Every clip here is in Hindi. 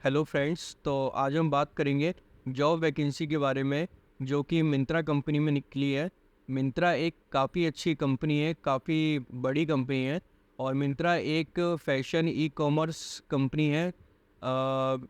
Hello friends. तो आज हम बात करेंगे जॉब वैकेंसी के बारे में जो कि मिंत्रा कंपनी में निकली है। मिंत्रा एक काफ़ी अच्छी कंपनी है, काफ़ी बड़ी कंपनी है और मिंत्रा एक फैशन ई कॉमर्स कंपनी है।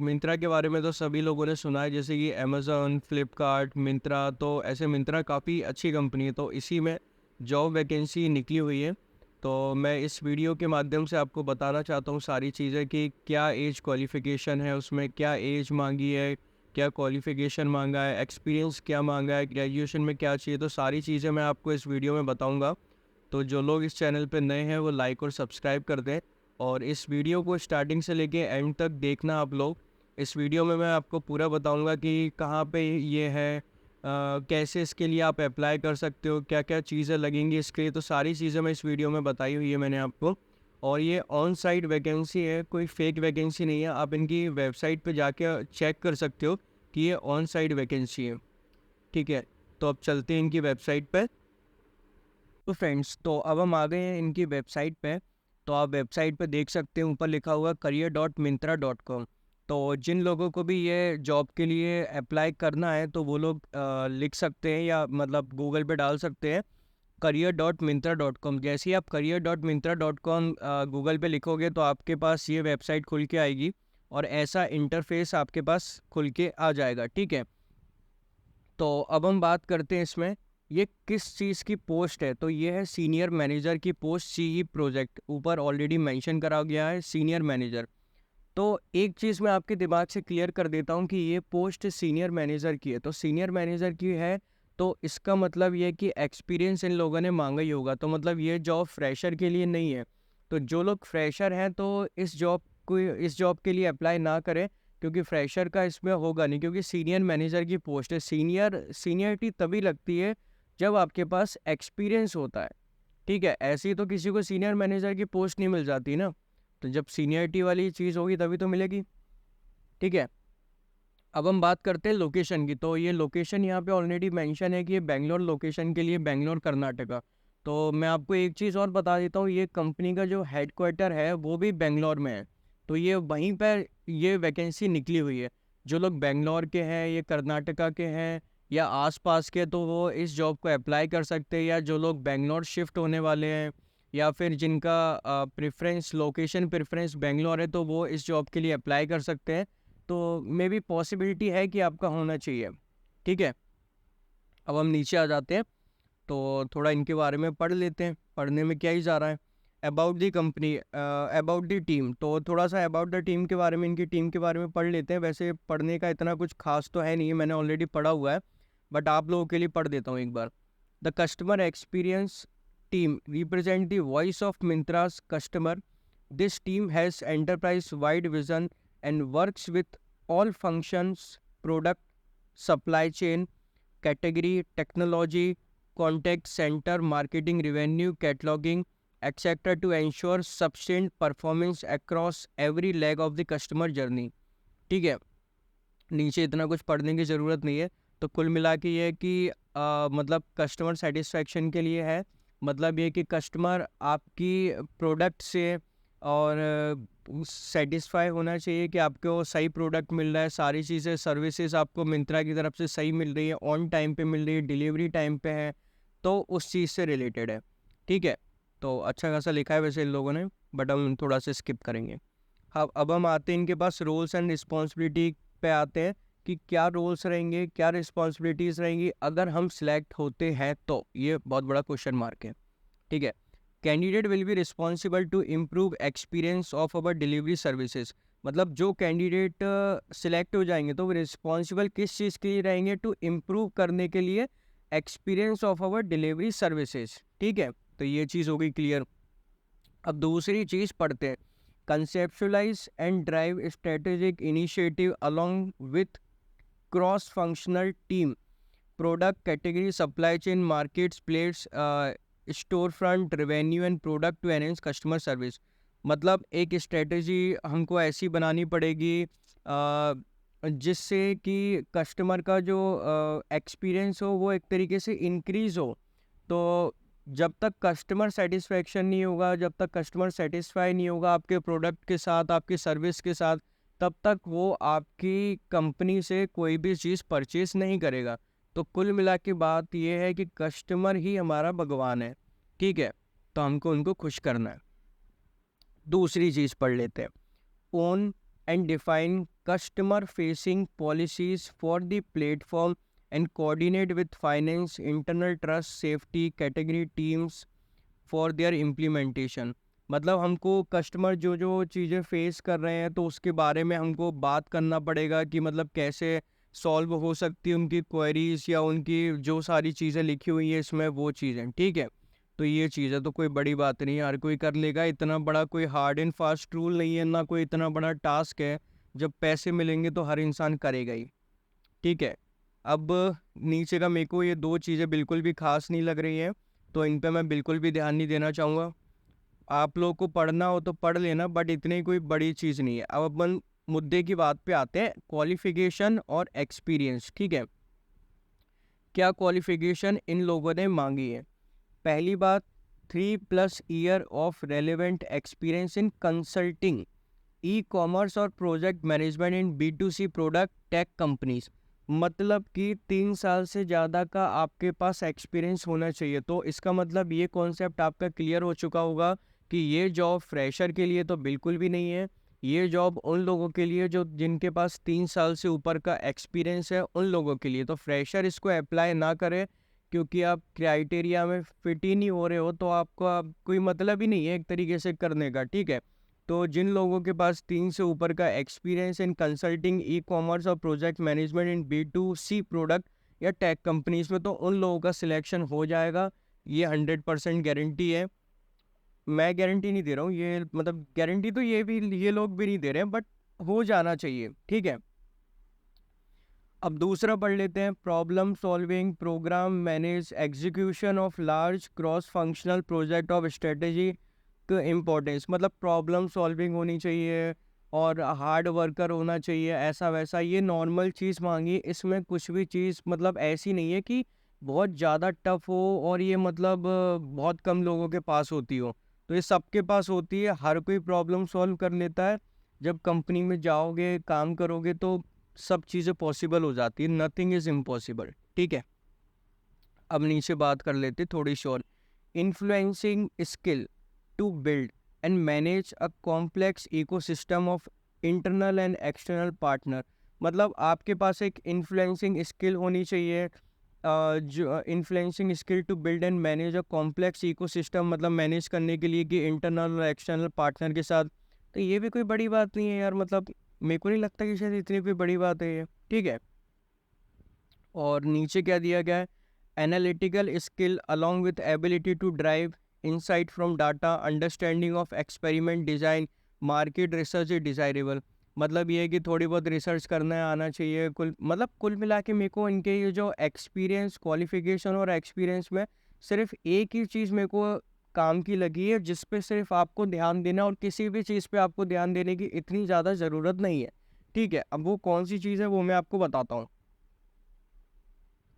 मिंत्रा के बारे में तो सभी लोगों ने सुना है, जैसे कि अमेज़ॉन, फ्लिपकार्ट, मिंत्रा। तो ऐसे मिंत्रा काफ़ी अच्छी कंपनी है, तो इसी में जॉब वैकेंसी निकली हुई है। तो मैं इस वीडियो के माध्यम से आपको बताना चाहता हूँ सारी चीज़ें कि क्या एज क्वालिफ़िकेशन है, उसमें क्या एज मांगी है, क्या क्वालिफ़िकेशन मांगा है, एक्सपीरियंस क्या मांगा है, ग्रेजुएशन में क्या चाहिए। तो सारी चीज़ें मैं आपको इस वीडियो में बताऊंगा। तो जो लोग इस चैनल पे नए हैं वो लाइक और सब्सक्राइब कर दें और इस वीडियो को स्टार्टिंग से लेके एंड तक देखना आप लोग। इस वीडियो में मैं आपको पूरा बताऊंगा कि कहाँ पे ये है, कैसे इसके लिए आप अप्लाई कर सकते हो, क्या क्या चीज़ें लगेंगी इसके लिए। तो सारी चीज़ें मैं इस वीडियो में बताई हुई है मैंने आपको। और ये ऑन साइट वैकेंसी है, कोई फेक वैकेंसी नहीं है। आप इनकी वेबसाइट पे जाके चेक कर सकते हो कि ये ऑन साइट वैकेंसी है। ठीक है, तो अब चलते हैं इनकी वेबसाइट पे। तो फ्रेंड्स, तो अब हम आ गए हैं इनकी वेबसाइट पे। तो आप वेबसाइट पे देख सकते हैं, ऊपर लिखा हुआ career.myntra.com। तो जिन लोगों को भी ये जॉब के लिए अप्लाई करना है तो वो लोग लिख सकते हैं या मतलब गूगल पे डाल सकते हैं career.myntra.com। जैसे ही आप career.myntra.com गूगल पे लिखोगे तो आपके पास ये वेबसाइट खुल के आएगी और ऐसा इंटरफेस आपके पास खुल के आ जाएगा। ठीक है, तो अब हम बात करते हैं इसमें ये किस चीज़ की पोस्ट है। तो ये है सीनियर मैनेजर की पोस्ट, सीई प्रोजेक्ट। ऊपर ऑलरेडी मेंशन करा गया है सीनियर मैनेजर। तो एक चीज़ मैं आपके दिमाग से क्लियर कर देता हूँ कि ये पोस्ट सीनियर मैनेजर की है। तो सीनियर मैनेजर की है तो इसका मतलब ये है कि एक्सपीरियंस इन लोगों ने मांगा ही होगा। तो मतलब ये जॉब फ्रेशर के लिए नहीं है। तो जो लोग फ्रेशर हैं तो इस जॉब के लिए अप्लाई ना करें, क्योंकि फ्रेशर का इसमें होगा नहीं, क्योंकि सीनियर मैनेजर की पोस्ट है। सीनियरिटी तभी लगती है जब आपके पास एक्सपीरियंस होता है। ठीक है, ऐसे ही तो किसी को सीनियर मैनेजर की पोस्ट नहीं मिल जाती ना। तो जब सीनियरिटी वाली चीज़ होगी तभी तो मिलेगी। ठीक है, अब हम बात करते हैं लोकेशन की। तो ये लोकेशन यहाँ पे ऑलरेडी मेंशन है कि ये बेंगलोर लोकेशन के लिए, बेंगलोर कर्नाटका। तो मैं आपको एक चीज़ और बता देता हूँ, ये कंपनी का जो हेडक्वार्टर है वो भी बेंगलोर में है। तो ये वहीं पर ये वैकेंसी निकली हुई है। जो लोग बेंगलोर के हैं, ये कर्नाटका के हैं या आसपास के, तो वो इस जॉब को अप्लाई कर सकते हैं। या जो लोग बेंगलोर शिफ्ट होने वाले हैं या फिर जिनका प्रेफरेंस, लोकेशन प्रेफरेंस बेंगलोर है, तो वो इस जॉब के लिए अप्लाई कर सकते हैं। तो मे बी पॉसिबिलिटी है कि आपका होना चाहिए। ठीक है, अब हम नीचे आ जाते हैं तो थोड़ा इनके बारे में पढ़ लेते हैं। पढ़ने में क्या ही जा रहा है। About the company, about the team. तो थोड़ा सा अबाउट द टीम के बारे में, इनकी टीम के बारे में पढ़ लेते हैं। वैसे पढ़ने का इतना कुछ खास तो है नहीं, मैंने ऑलरेडी पढ़ा हुआ है, बट आप लोगों के लिए पढ़ देता हूँ एक बार। The customer experience team represent the voice of Myntra's customer. This team has enterprise-wide vision and works with all functions, product, supply chain, category, technology, contact center, marketing, revenue, cataloging, etc. to ensure sustained performance across every leg of the customer journey. ठीक है, नीचे इतना कुछ पढ़ने की ज़रूरत नहीं है। तो कुल मिला के ये है कि मतलब कस्टमर सेटिस्फैक्शन के लिए है। मतलब ये कि कस्टमर आपकी प्रोडक्ट से और सेटिस्फाई होना चाहिए कि आपको सही प्रोडक्ट मिल रहा है, सारी चीज़ें, सर्विसेज आपको मिंत्रा की तरफ से सही मिल रही है, ऑन टाइम पे मिल रही है, डिलीवरी टाइम पे है, तो उस चीज़ से रिलेटेड है। ठीक है, तो अच्छा खासा लिखा है वैसे इन लोगों ने, बट हम थोड़ा सा स्किप करेंगे। अब हम आते हैं इनके पास रोल्स एंड रिस्पॉन्सिबिलिटी पे आते हैं कि क्या रोल्स रहेंगे, क्या रिस्पॉन्सिबिलिटीज़ रहेंगी अगर हम सिलेक्ट होते हैं। तो ये बहुत बड़ा क्वेश्चन मार्क है। ठीक है, candidate will be responsible to improve experience of our delivery services. मतलब जो कैंडिडेट सिलेक्ट हो जाएंगे तो वो रिस्पॉन्सिबल किस चीज़ के लिए रहेंगे, टू इम्प्रूव करने के लिए experience of our delivery services. ठीक है, तो ये चीज़ हो गई क्लियर। अब दूसरी चीज़ पढ़ते हैं, conceptualize and drive strategic initiative along with cross-functional team, product category, supply chain, markets, plates, storefront, revenue and product to enhance customer service। मतलब एक स्ट्रेटजी हमको ऐसी बनानी पड़ेगी जिससे कि कस्टमर का जो एक्सपीरियंस हो वो एक तरीके से इंक्रीज़ हो। तो जब तक कस्टमर सेटिस्फेक्शन नहीं होगा, जब तक कस्टमर सेटिस्फाई नहीं होगा आपके प्रोडक्ट के साथ, आपकी सर्विस के साथ, तब तक वो आपकी कंपनी से कोई भी चीज़ परचेस नहीं करेगा। तो कुल मिला के बात ये है कि कस्टमर ही हमारा भगवान है, ठीक है? तो हमको उनको खुश करना है। दूसरी चीज़ पढ़ लेते हैं। Own and define customer facing policies for the platform and coordinate with finance, internal trust, safety, category teams for their implementation। मतलब हमको कस्टमर जो जो चीज़ें फेस कर रहे हैं तो उसके बारे में हमको बात करना पड़ेगा कि मतलब कैसे सॉल्व हो सकती है उनकी क्वेरीज या उनकी जो सारी चीज़ें लिखी हुई है इसमें वो चीज़ें, ठीक है? तो ये चीज़ है, तो कोई बड़ी बात नहीं है, हर कोई कर लेगा। इतना बड़ा कोई हार्ड एंड फास्ट रूल नहीं है, ना कोई इतना बड़ा टास्क है। जब पैसे मिलेंगे तो हर इंसान करेगा ही, ठीक है? अब नीचे का मेरे को ये दो चीज़ें बिल्कुल भी खास नहीं लग रही हैं, तो इन पे मैं बिल्कुल भी ध्यान नहीं देना चाहूँगा। आप लोगों को पढ़ना हो तो पढ़ लेना, बट इतनी कोई बड़ी चीज़ नहीं है। अब अपन मुद्दे की बात पे आते हैं, क्वालिफिकेशन और एक्सपीरियंस, ठीक है? क्या क्वालिफिकेशन इन लोगों ने मांगी है? पहली बात, 3+ year of relevant experience in consulting, e commerce और प्रोजेक्ट मैनेजमेंट इन B2C प्रोडक्ट टेक कंपनीज। मतलब कि 3 साल से ज़्यादा का आपके पास एक्सपीरियंस होना चाहिए। तो इसका मतलब ये कॉन्सेप्ट आपका क्लियर हो चुका होगा कि ये जॉब फ्रेशर के लिए तो बिल्कुल भी नहीं है। ये जॉब उन लोगों के लिए जो जिनके पास 3 साल से ऊपर का एक्सपीरियंस है, उन लोगों के लिए। तो फ्रेशर इसको अप्लाई ना करें, क्योंकि आप क्राइटेरिया में फिट ही नहीं हो रहे हो, तो आपको कोई मतलब ही नहीं है एक तरीके से करने का, ठीक है? तो जिन लोगों के पास 3 से ऊपर का experience in consulting, e commerce और प्रोजेक्ट मैनेजमेंट इन B2C प्रोडक्ट या टेक कंपनीज में, तो उन लोगों का सिलेक्शन हो जाएगा। ये 100% गारंटी है। मैं गारंटी नहीं दे रहा हूँ, ये मतलब गारंटी तो ये लोग भी नहीं दे रहे हैं, बट हो जाना चाहिए, ठीक है? अब दूसरा पढ़ लेते हैं, problem solving, program manage, execution of large cross functional project of strategy का इम्पोर्टेंस। मतलब प्रॉब्लम सॉल्विंग होनी चाहिए और हार्ड वर्कर होना चाहिए, ऐसा वैसा ये नॉर्मल चीज़ मांगी। इसमें कुछ भी चीज़ मतलब ऐसी नहीं है कि बहुत ज़्यादा टफ हो और ये मतलब बहुत कम लोगों के पास होती हो। तो ये सबके पास होती है, हर कोई प्रॉब्लम सॉल्व कर लेता है। जब कंपनी में जाओगे, काम करोगे तो सब चीज़ें पॉसिबल हो जाती है, नथिंग इज़ इम्पॉसिबल, ठीक है? अब नीचे बात कर लेते थोड़ी सी और, influencing skill to build and manage a complex ecosystem of internal and external partner. मतलब आपके पास एक इन्फ्लुएंसिंग स्किल होनी चाहिए, जो influencing skill to build and manage a complex ecosystem, मतलब मैनेज करने के लिए कि इंटरनल और एक्सटर्नल पार्टनर के साथ। तो ये भी कोई बड़ी बात नहीं है यार, मतलब मेरे को नहीं लगता कि शायद इतनी कोई बड़ी बात है ये, ठीक है? और नीचे क्या दिया गया है, analytical skill along with ability to drive insight from data, understanding of experiment design, market research is desirable. मतलब ये है कि थोड़ी बहुत रिसर्च करना आना चाहिए। कुल मिला के मेरे को इनके ये जो एक्सपीरियंस, क्वालिफिकेशन और एक्सपीरियंस में सिर्फ एक ही चीज़ मेरे को काम की लगी है, जिस पे सिर्फ आपको ध्यान देना, और किसी भी चीज़ पे आपको ध्यान देने की इतनी ज़्यादा ज़रूरत नहीं है, ठीक है? अब वो कौन सी चीज़ है वो मैं आपको बताता हूँ।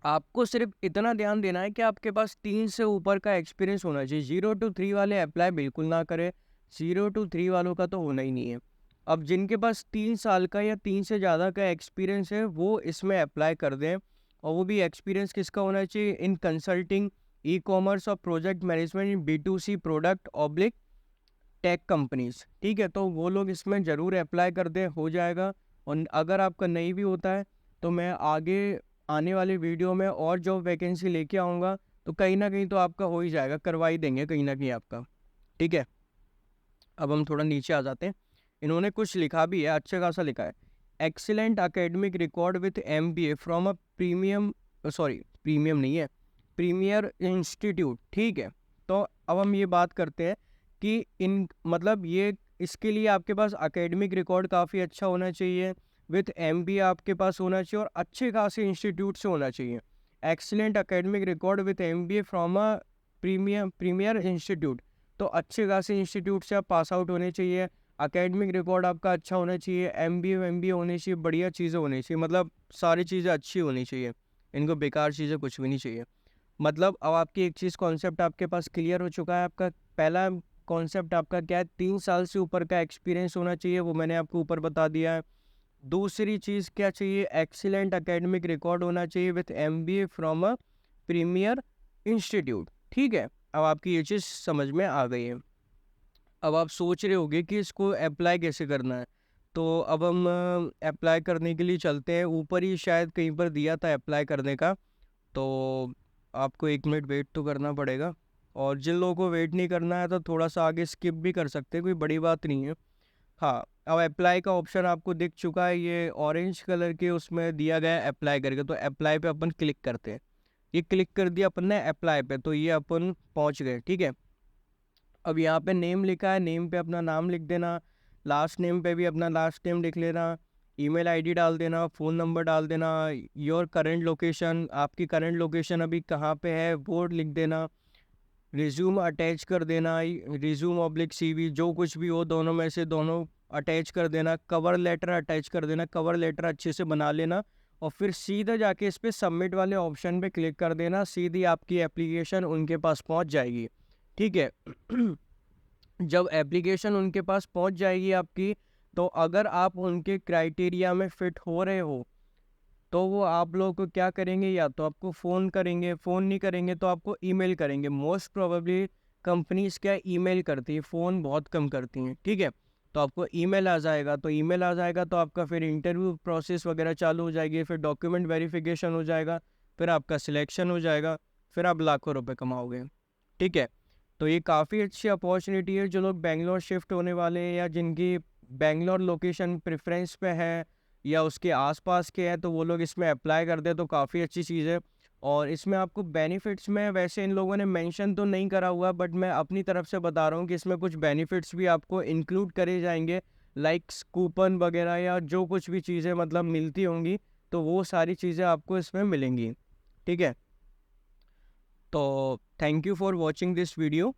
आपको सिर्फ इतना ध्यान देना है कि आपके पास 3 से ऊपर का एक्सपीरियंस होना चाहिए। 0 to 3 वाले अप्लाई बिल्कुल ना करें, 0 to 3 वालों का तो होना ही नहीं है। अब जिनके पास 3 साल का या 3 से ज़्यादा का एक्सपीरियंस है वो इसमें अप्लाई कर दें, और वो भी एक्सपीरियंस किसका होना चाहिए, इन कंसल्टिंग, ई कॉमर्स और प्रोजेक्ट मैनेजमेंट इन B2C product oblique tech companies, ठीक है? तो वो लोग इसमें ज़रूर अप्लाई कर दें, हो जाएगा। और अगर आपका नहीं भी होता है तो मैं आगे आने वाले वीडियो में और जॉब वैकेंसी लेके आऊँगा, तो कहीं ना कहीं तो आपका हो ही जाएगा, करवा ही देंगे कहीं ना कहीं आपका, ठीक है? अब हम थोड़ा नीचे आ जाते हैं। इन्होंने कुछ लिखा भी है, अच्छा खासा लिखा है, excellent academic record with MBA from a premium, sorry premium नहीं है, प्रीमियर इंस्टीट्यूट, ठीक है? तो अब हम ये बात करते हैं कि इन मतलब ये इसके लिए आपके पास एकेडमिक रिकॉर्ड काफ़ी अच्छा होना चाहिए, विथ MBA आपके पास होना चाहिए, और अच्छे खासे इंस्टीट्यूट से होना चाहिए। Excellent academic record with MBA from a premier institute, तो अच्छे खासे इंस्टीट्यूट से आप पास आउट होने चाहिए। एकेडमिक रिकॉर्ड आपका अच्छा होना चाहिए, MBA होने चाहिए, बढ़िया चीज़ें होनी चाहिए, मतलब सारी चीज़ें अच्छी होनी चाहिए। इनको बेकार चीज़ें कुछ भी नहीं चाहिए। मतलब अब आपकी एक चीज़ कॉन्सेप्ट आपके पास क्लियर हो चुका है। आपका पहला कॉन्सेप्ट आपका क्या है, 3 साल से ऊपर का एक्सपीरियंस होना चाहिए, वो मैंने आपको ऊपर बता दिया है। दूसरी चीज़ क्या चाहिए, एक्सीलेंट एकेडमिक रिकॉर्ड होना चाहिए with MBA from a premier institute. ठीक है, अब आपकी ये चीज़ समझ में आ गई है। अब आप सोच रहे होगे कि इसको अप्लाई कैसे करना है, तो अब हम अप्लाई करने के लिए चलते हैं। ऊपर ही शायद कहीं पर दिया था अप्लाई करने का, तो आपको 1 मिनट वेट तो करना पड़ेगा। और जिन लोगों को वेट नहीं करना है तो थोड़ा सा आगे स्किप भी कर सकते हैं, कोई बड़ी बात नहीं है। हाँ, अब अप्लाई का ऑप्शन आपको दिख चुका है, ये ऑरेंज कलर के उसमें दिया गया है अप्लाई करके, तो अप्लाई पे अपन क्लिक करते हैं। ये क्लिक कर दिया अपन ने अप्लाई पे, तो ये अपन पहुंच गए। ठीक है, अब यहाँ पे नेम लिखा है, नेम पे अपना नाम लिख देना, लास्ट नेम पे भी अपना लास्ट नेम लिख लेना, ईमेल आईडी डाल देना, फ़ोन नंबर डाल देना, योर करंट लोकेशन, आपकी करंट लोकेशन अभी कहाँ पे है वो लिख देना, रिज्यूम अटैच कर देना, रिज्यूम ऑब्लिक CV जो कुछ भी हो दोनों में से दोनों अटैच कर देना, कवर लेटर अटैच कर देना, कवर लेटर अच्छे से बना लेना, और फिर सीधा जाके इस पर सबमिट वाले ऑप्शन पे क्लिक कर देना, सीधी आपकी एप्लीकेशन उनके पास पहुंच जाएगी। ठीक है। जब एप्लीकेशन उनके पास पहुंच जाएगी आपकी, तो अगर आप उनके क्राइटेरिया में फिट हो रहे हो तो वो आप लोगों को क्या करेंगे, या तो आपको फ़ोन करेंगे, फ़ोन नहीं करेंगे तो आपको ईमेल करेंगे। मोस्ट प्रोबेबली कंपनीज क्या ईमेल करती है, फ़ोन बहुत कम करती हैं। ठीक है, तो आपको ईमेल आ जाएगा, तो ईमेल आ जाएगा तो आपका फिर इंटरव्यू प्रोसेस वगैरह चालू हो जाएगी, फिर डॉक्यूमेंट वेरिफिकेशन हो जाएगा, फिर आपका सिलेक्शन हो जाएगा, फिर आप लाखों रुपए कमाओगे। ठीक है, तो ये काफ़ी अच्छी अपॉर्चुनिटी है। जो लोग बेंगलोर शिफ्ट होने वाले हैं या जिनकी बेंगलोर लोकेशन प्रेफरेंस पे है या उसके आसपास के हैं, तो वो लोग इसमें अप्लाई कर दें, तो काफ़ी अच्छी चीज़ है। और इसमें आपको बेनिफिट्स में वैसे इन लोगों ने मेंशन तो नहीं करा हुआ, बट मैं अपनी तरफ से बता रहा हूँ कि इसमें कुछ बेनिफिट्स भी आपको इंक्लूड करे जाएंगे, लाइक्स कूपन वगैरह या जो कुछ भी चीज़ें मतलब मिलती होंगी, तो वो सारी चीज़ें आपको इसमें मिलेंगी। ठीक है, तो thank you for watching this video.